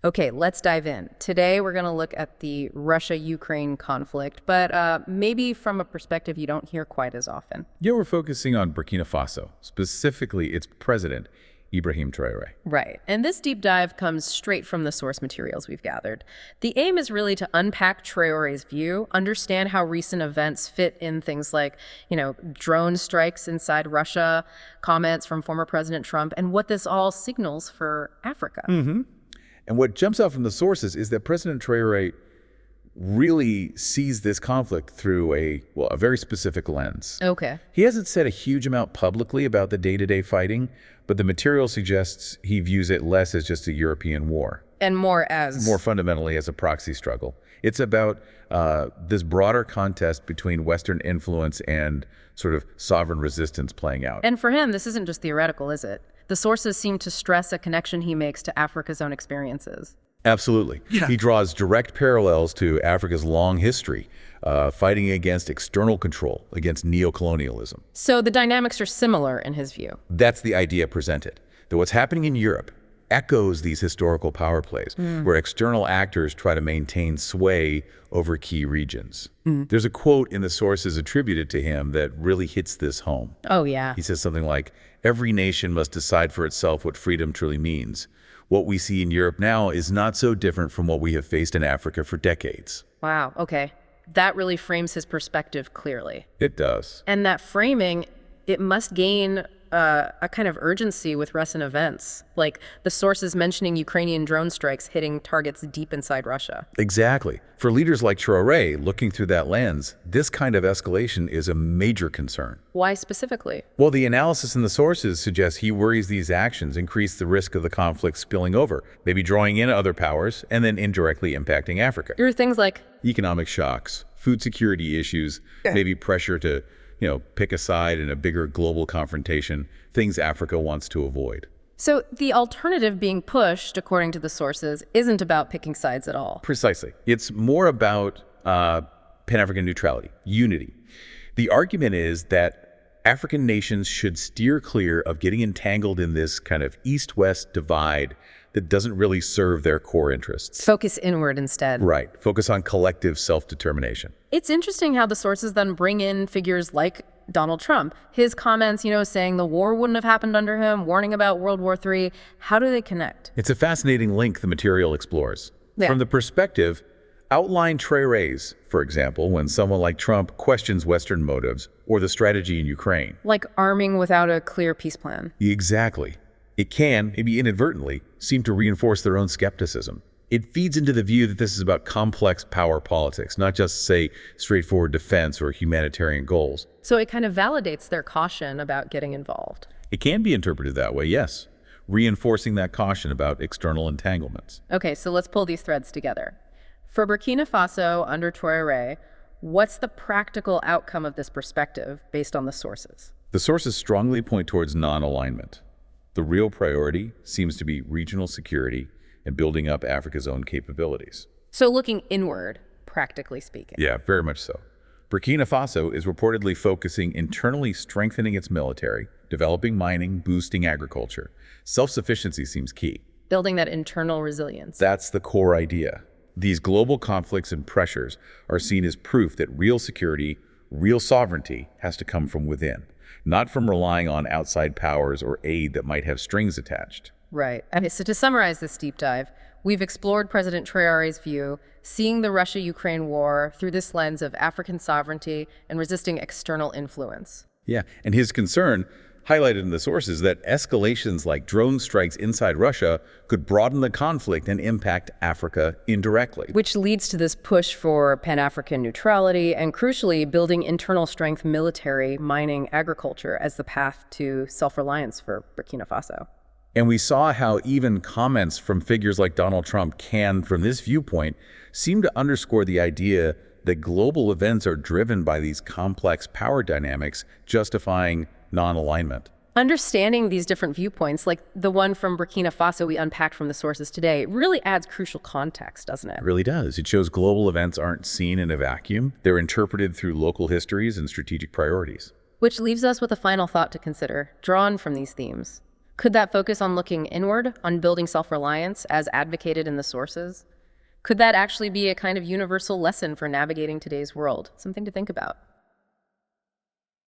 Okay, let's dive in. Today, we're going to look at the Russia-Ukraine conflict, but maybe from a perspective you don't hear quite as often. Yeah, we're focusing on Burkina Faso, specifically its president, Ibrahim Traoré. Right. And this deep dive comes straight from the source materials we've gathered. The aim is really to unpack Traoré's view, understand how recent events fit in things like, drone strikes inside Russia, comments from former President Trump, and what this all signals for Africa. And what jumps out from the sources is that President Traoré really sees this conflict through a very specific lens. Okay. He hasn't said a huge amount publicly about the day-to-day fighting, but the material suggests he views it less as just a European war. And more as... More fundamentally as a proxy struggle. It's about this broader contest between Western influence and sort of sovereign resistance playing out. And for him, this isn't just theoretical, is it? The sources seem to stress a connection he makes to Africa's own experiences. Absolutely. Yeah. He draws direct parallels to Africa's long history, fighting against external control, against neocolonialism. So the dynamics are similar in his view. That's the idea presented. That what's happening in Europe echoes these historical power plays, where external actors try to maintain sway over key regions. There's a quote in the sources attributed to him that really hits this home. Oh, yeah. He says something like, "Every nation must decide for itself what freedom truly means. What we see in Europe now is not so different from what we have faced in Africa for decades." Wow, okay. That really frames his perspective clearly. It does. And that framing, it must gain a kind of urgency with recent events, like the sources mentioning Ukrainian drone strikes hitting targets deep inside Russia. Exactly. For leaders like Traoré, looking through that lens, this kind of escalation is a major concern. Why specifically? Well, the analysis in the sources suggests he worries these actions increase the risk of the conflict spilling over, maybe drawing in other powers, and then indirectly impacting Africa. There are things like Economic shocks, food security issues, maybe pressure to pick a side in a bigger global confrontation, things Africa wants to avoid. So the alternative being pushed, according to the sources, isn't about picking sides at all. Precisely. It's more about Pan-African neutrality, unity. The argument is that African nations should steer clear of getting entangled in this kind of East-West divide that doesn't really serve their core interests. Focus inward instead. Right. Focus on collective self-determination. It's interesting how the sources then bring in figures like Donald Trump. His comments, saying the war wouldn't have happened under him, warning about World War III. How do they connect? It's a fascinating link the material explores. Yeah. From the perspective, outline Traoré's, for example, when someone like Trump questions Western motives or the strategy in Ukraine. Like arming without a clear peace plan. Exactly. It can, maybe inadvertently, seem to reinforce their own skepticism. It feeds into the view that this is about complex power politics, not just, say, straightforward defense or humanitarian goals. So it kind of validates their caution about getting involved. It can be interpreted that way, yes, reinforcing that caution about external entanglements. Okay, so let's pull these threads together. For Burkina Faso under Traoré, what's the practical outcome of this perspective based on the sources? The sources strongly point towards non-alignment. The real priority seems to be regional security and building up Africa's own capabilities. So looking inward, practically speaking. Yeah, very much so. Burkina Faso is reportedly focusing internally strengthening its military, developing mining, boosting agriculture. Self-sufficiency seems key. Building that internal resilience. That's the core idea. These global conflicts and pressures are seen as proof that real security, real sovereignty has to come from within, not from relying on outside powers or aid that might have strings attached. Right. Okay, so to summarize this deep dive, we've explored President Traoré's view, seeing the Russia-Ukraine war through this lens of African sovereignty and resisting external influence. Yeah, and his concern, highlighted in the sources, that escalations like drone strikes inside Russia could broaden the conflict and impact Africa indirectly. Which leads to this push for Pan-African neutrality and, crucially, building internal strength military, mining, agriculture as the path to self-reliance for Burkina Faso. And we saw how even comments from figures like Donald Trump can, from this viewpoint, seem to underscore the idea that global events are driven by these complex power dynamics, justifying non-alignment. Understanding these different viewpoints, like the one from Burkina Faso we unpacked from the sources today, really adds crucial context, doesn't it? It really does. It shows global events aren't seen in a vacuum. They're interpreted through local histories and strategic priorities. Which leaves us with a final thought to consider, drawn from these themes. Could that focus on looking inward, on building self-reliance as advocated in the sources? Could that actually be a kind of universal lesson for navigating today's world? Something to think about.